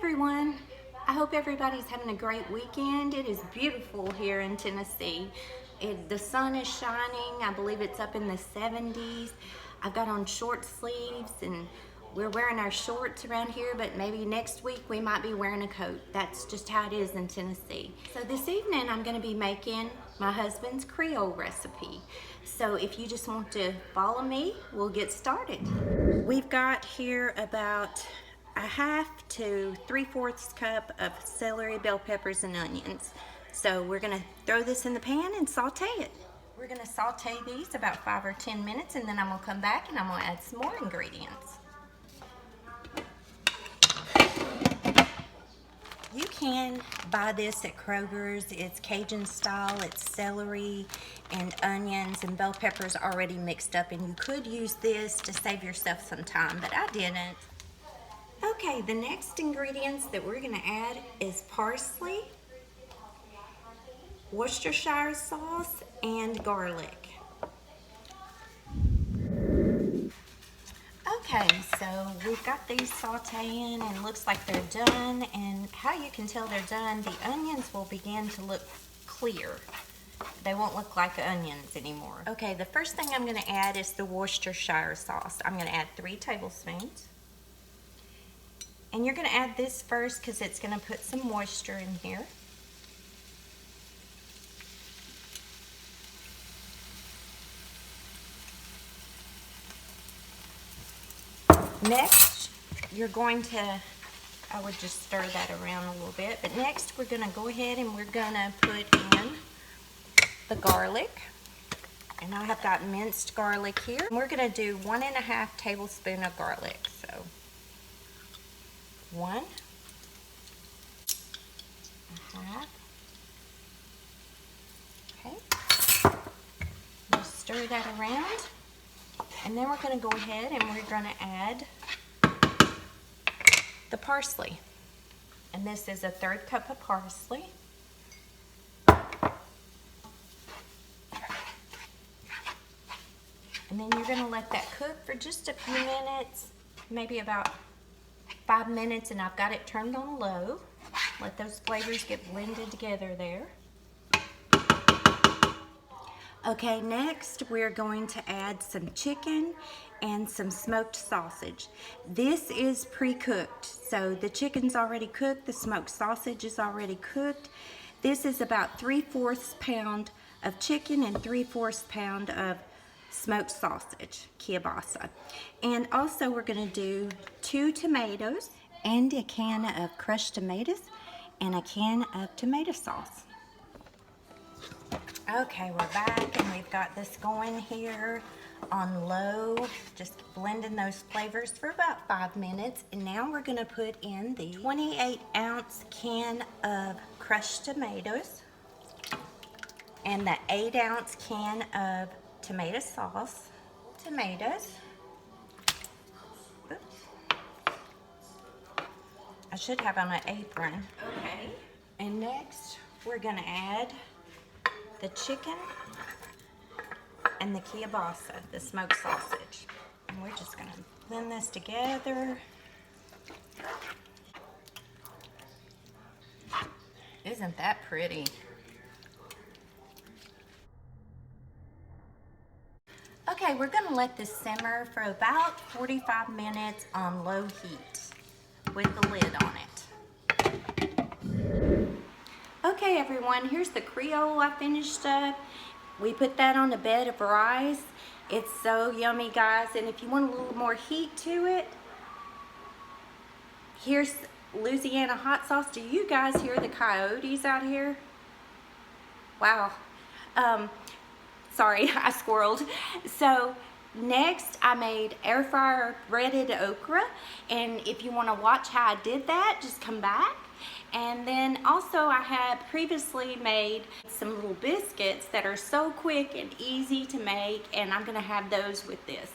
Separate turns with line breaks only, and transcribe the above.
everyone. I hope everybody's having a great weekend. It is beautiful here in Tennessee. The sun is shining. I believe it's up in the 70s. I've got on short sleeves and we're wearing our shorts around here, but maybe next week we might be wearing a coat. That's just how it is in Tennessee. So this evening I'm going to be making my husband's Creole recipe. So if you just want to follow me, we'll get started. We've got here about a 1/2 to 3/4 cup of celery, bell peppers, and onions. So we're gonna throw this in the pan and saute it. We're gonna saute these about 5 or 10 minutes, and then I'm gonna come back and I'm gonna add some more ingredients. You can buy this at Kroger's. It's Cajun style. It's celery and onions and bell peppers already mixed up, and you could use this to save yourself some time, but I didn't. Okay, the next ingredients that we're gonna add is parsley, Worcestershire sauce, and garlic. Okay, so we've got these sauteing and it looks like they're done, and how you can tell they're done, the onions will begin to look clear. They won't look like onions anymore. Okay, the first thing I'm gonna add is the Worcestershire sauce. I'm gonna add 3 tablespoons. And you're gonna add this first because it's gonna put some moisture in here. Next, you're going to, I would just stir that around a little bit, but next we're gonna go ahead and we're gonna put in the garlic. And I have got minced garlic here. We're gonna do 1½ tablespoon of garlic, so 1 1/2. Okay. Just stir that around. And then we're going to go ahead and we're going to add the parsley. And this is a 1/3 cup of parsley. And then you're going to let that cook for just a few minutes, maybe about 5 minutes, and I've got it turned on low. Let those flavors get blended together there. Okay, next we're going to add some chicken and some smoked sausage. This is pre-cooked, so the chicken's already cooked, the smoked sausage is already cooked. This is about 3/4 pound of chicken and 3/4 pound of smoked sausage, kielbasa. And also we're gonna do 2 tomatoes and a can of crushed tomatoes and a can of tomato sauce. Okay, we're back and we've got this going here on low, just blending those flavors for about 5 minutes. And now we're gonna put in the 28-ounce can of crushed tomatoes and the 8-ounce can of tomato sauce. Tomatoes. Oops. I should have on an apron. Okay. And next we're gonna add the chicken and the kielbasa, the smoked sausage. And we're just gonna blend this together. Isn't that pretty? Okay, we're gonna let this simmer for about 45 minutes on low heat with the lid on it. Okay everyone, here's the Creole I finished up. We put that on a bed of rice. It's so yummy, guys, and if you want a little more heat to it, here's Louisiana hot sauce. Do you guys hear the coyotes out here? Wow. Sorry, I squirreled. So next I made air fryer breaded okra, and if you want to watch how I did that, just come back. And then also I had previously made some little biscuits that are so quick and easy to make, and I'm gonna have those with this.